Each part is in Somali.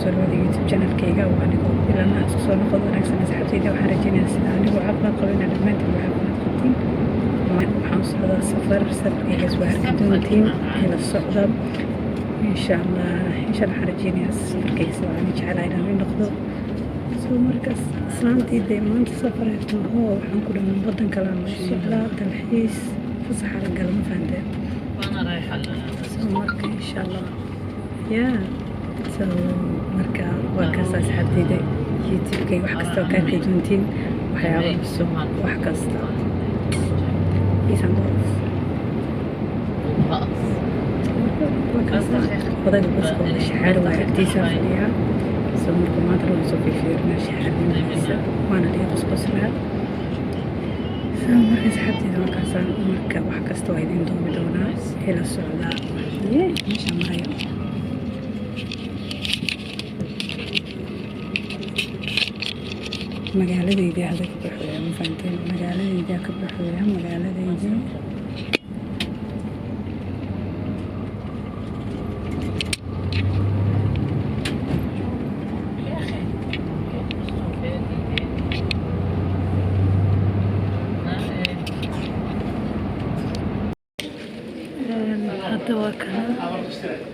kusoo dhawaada YouTube channelkayga waa anigoo bilana isku soo noqod wanaagsan asxaabtayda waxaan rajaynayaa sida anigoo caafimaad qabo inaad dhammaantiin caafimaad qabtiin waxaan u socdaa safarkaygaas waa arki doontiin ila socda insha Allah waxaan rajaynayaa safarkaygaas waa ani jecelahay inaan noqdo soo markaas islaantii dee maanta safarayto waxaan ku dhamaan wadan kale aan u socdaa dalxiis fasaxa la galo ma fahanteen waana raayxa soo marka insha Allah marka waa kaas asxaabtayda youtube-kay wax kasta oo kaa kayduntiin waxyaaba cusub wax kasta odayga baska waa shaxaar waa agtiisa fadhiyaa soo marka maanta lagu soo fiirfiirnaa shaxaarnimadiisa waana dhiga qosqoslaa soo marka asxaabtayda waa kaasaan marka wax kasta waa idin doomi doonaa ila socdaa meesha marayo magaaladayda hadda ka baxooya ma fahanteen magaaladayda ka baxooya magaaladayda hadda waa kana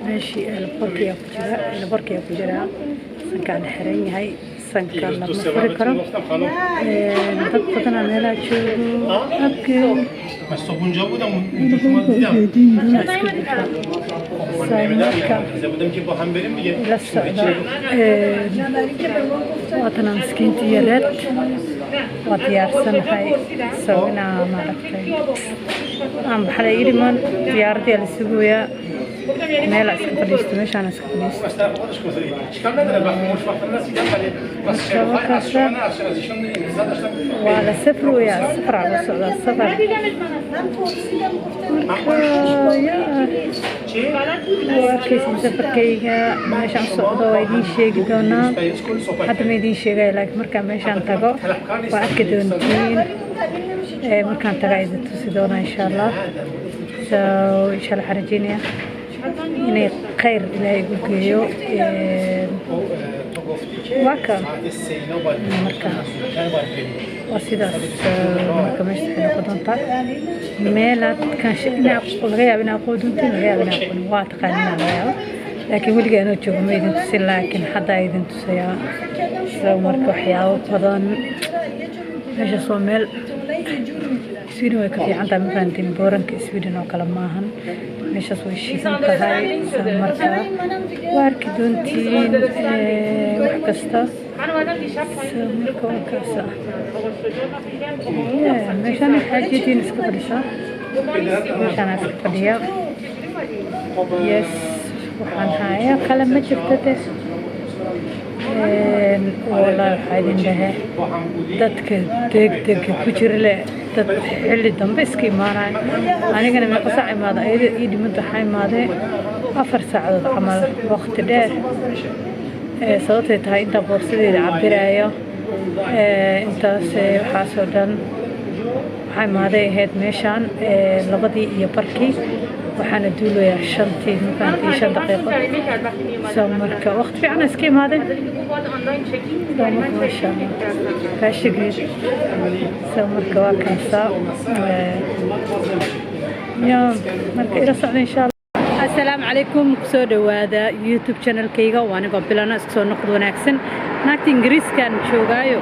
meeshii eelbarkiyaa ku jira sankaan xiran yahay sanka lama furi karo dad badanaa meelaha joogo abkee la socda waatana miskiintii yareed waa diyaarsanahay sawinaa maaragtay maxaa ii dhiman diyaaradii la sugooyaa meel iska fadhiisto meeshaan iska fadhiisto waa la safroyaa safraa la socdaa safar waa arkaysin safarkayga meeshaan socdo waa idiin sheegi doonaa hadda ma idiin sheegaya laakiin markaan meeshaan tago waa arki doontiin markaan tagaa idin tusi doonaa insha Allah insha Allah waxaan rajaynayaa inay khayr ilaahay igu geeyo marka waa sidaas marka meesha waxay noqon doontaa meelaad laga yaabo inaa aqoon doontiin laga yaabo inaa aqoon waa taqaanina laga yaabo laakiin weligaa anoo joogo ma idin tusin laakiin hadda idin tusayaa sida marka waxyaabo badan meeshaas waa meel Sweden way ka fiican tahay ma fahantiin booranka Sweden oo kale maahan meeshaas way shiisan tahay marka waa arki doontiin wax kasta marka waa kaasa meeshaan xaajidiin iska fadhisaa meeshaan iska fadhiya yes waxaan hayaa kale ma jirto de والله waxaan dhahay dadka degdega ku jira le dad xilli dambe iska imaanay anigana ma qasac imaada ayada ii dhimada waxay imaadee 4 saacadood camal waqti dheer sababtay tahay inta boorsadeeda cabirayo intaas waxa soo dhan waxay imaadee ahayd meeshaan 2 iyo barkii waxaana duulayaa 5 daqiiqo soo marka waqti fiican iska imaadeen ما شاء الله فاشقين سو مركا واكاسا يوم مركا إلى صعدين إن شاء الله السلام عليكم كسو دوادا يوتيوب channel كيغا وانا قبلنا اسكسو نقض وناكسن ناكتي انجريس كان شوغايو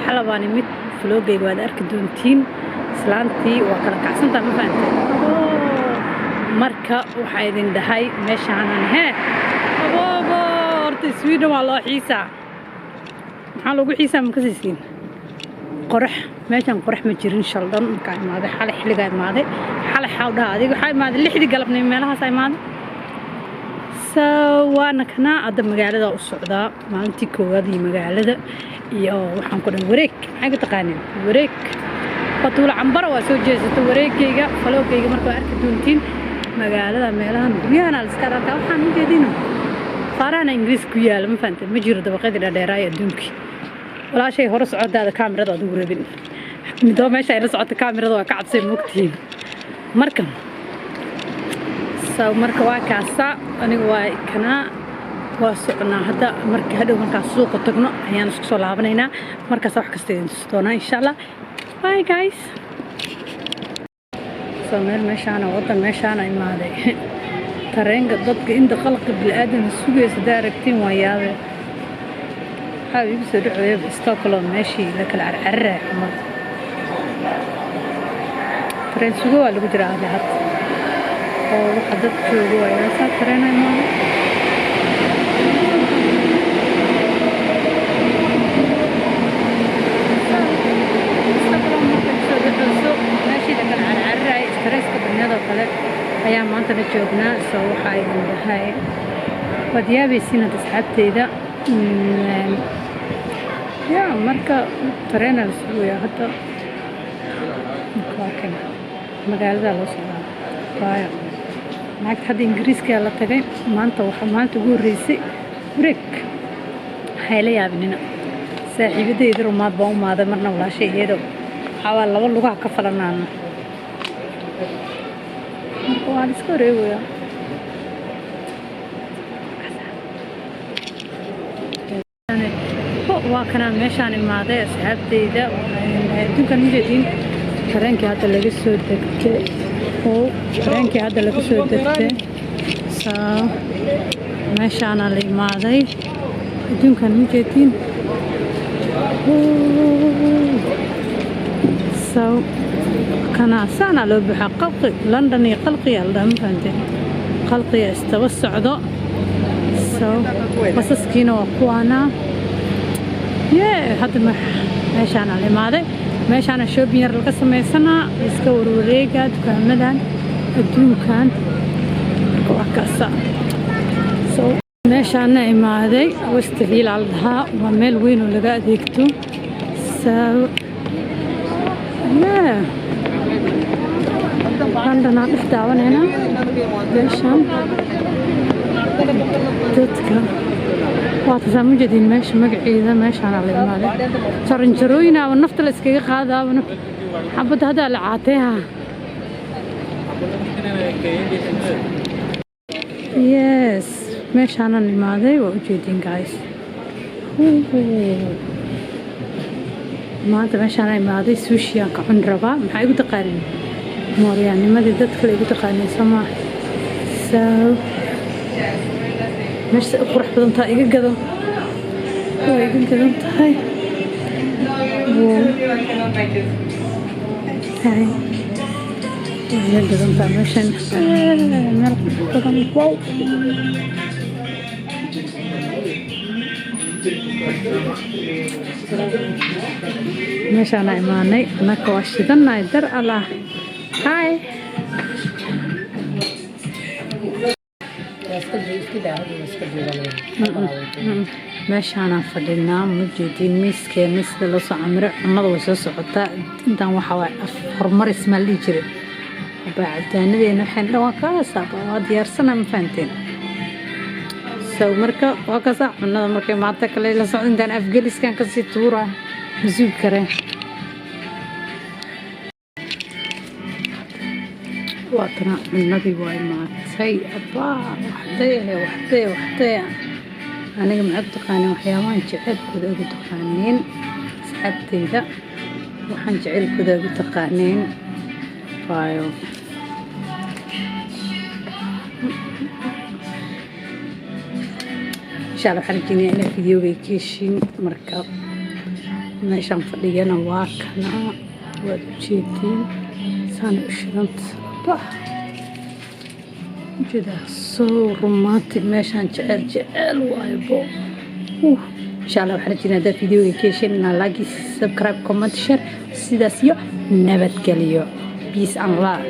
حلباني ميت فلوغي وادا أركدونتين سلانتي وكالا كعسنتا مفانتين مركا وحايدين دهاي ماشانا هي بابا ارتي سويدن والله حيسا maxaa lagu xiisaa ma kasisiin qorax meeshan qorax ma jirin shaldon markaa imaaday xalay xilligaa imaaday xalay xawdhaa adiga waxaa imaaday 6 galabnimo meelahaas imaaday waana kana hadda magaalada u socdaa maalintii koowaad iyo magaalada iyo waxaan ku dhan wareeg maxay ka taqaaneen wareeg fatuula cambara waa soo jeesata wareegayga faloogayga markaa arki doontiin magaalada meelahan guryahan la iska arkaa waxaan u jeedinaa faarana ingiriis ku yaal ma fahanteen ma jiro dabaqada dheeraay adduunka wala shay hore socodada kaamirada aad ugu rabin midoo meesha ay la socoto kaamirada waa ka cabsay moogtiin marka soo marka waa kaasa aniga waa kana واسقنا هذا مركز هذا مركز سوق تقنع يعني سوق لعبنا مركز واحد كستين ستونا إن شاء الله. باي جايز. سمير مشانا وطن مشانا إمادي. ترين قدك عند خلق بالآدم السوق يصداركتين وياه. حبيبي سرعة استقلال ماشي لك العرق ما. ترين سوق ولا بجرا على حد. أو حدث سوق وياه صار ترين إمادي. أيام ما أنت بتشوفنا سو حاي هاي وديابي سنة أصحابتي ذا يا مركا ترينا الأسبوع حتى لكن مقال ذا الأسبوع طيب معك حد إنجليزي كلا تجي ما أنت وحمال تقول ريسي بريك حيلي يا بنينا ساعي بدي يدرو ما تبغوا ما هذا مرنا ولا شيء يدو حاول لو لقى كفلنا وعلى سكوري ويا أنا وكنا مشان الماضي أصحابتي إذا دوكان مجدين ترانك هذا اللي قصوا دكتة هو ترانك هذا اللي قصوا دكتة مشان الماضي دوكان مجدين كان سانا لو بحقق لندن يقلقي الدم فهمتي قلقي استوى الصعداء بس سكينة وقوانا هذا ماشان على ماذا ماشان شو بينر القسم يسنا يسكور وريقة كاملا الدون كان وكاسا ماشان ماذا واستهيل على الها وميل وين ولا قاعد يكتب عندنا دعوان هنا ماشان dadka waa mujadin meesha magaceeda meeshaan la imaado sarinjarooyina oo nafta la iskaga qaadaabana xabad hada la caateeha yes meeshaan la imaaday waa ujeedin guys maanta meeshaan la imaaday sushi aan ka cun rabaa maxay ugu taqaanin mooriyaanimadii dadka la ugu taqaanay sama مش قرح بدن تاي قدم هاي هاي قدم تاي مشان قدم واو مشان إيماني أنا كواشدنا نايدر الله هاي meeshaan fadhinaa mujidin miiskeen miiska la soo amray cunada way soo socotaa intaan waxa way horumar ismaal jiray baacitaanadeena waxaan dhawaa ka saaba waa diyaarsana ma fahanteen soo marka waa ka sax cunada markay maanta kale la socdo intaan afgaliskan ka sii tuura masuul kareen وأنا النبي وما سي أبا وحدي أنا جمع بتقاني وحيوان جعل كذا بتقانين سحبتي ذا وحن جعل كذا بتقانين فايو إن شاء الله حنجيني أنا فيديو بيكيشين مركب ماشي مفضينا واكنا وجيتين سان شرنت جدا صور رومانتي ماشان جعل وايبو ان شاء الله حرجينا هذا فيديو كيشن لايك سبسكرايب كومنت شير سيداسيو نبات قليو بيس ان لاف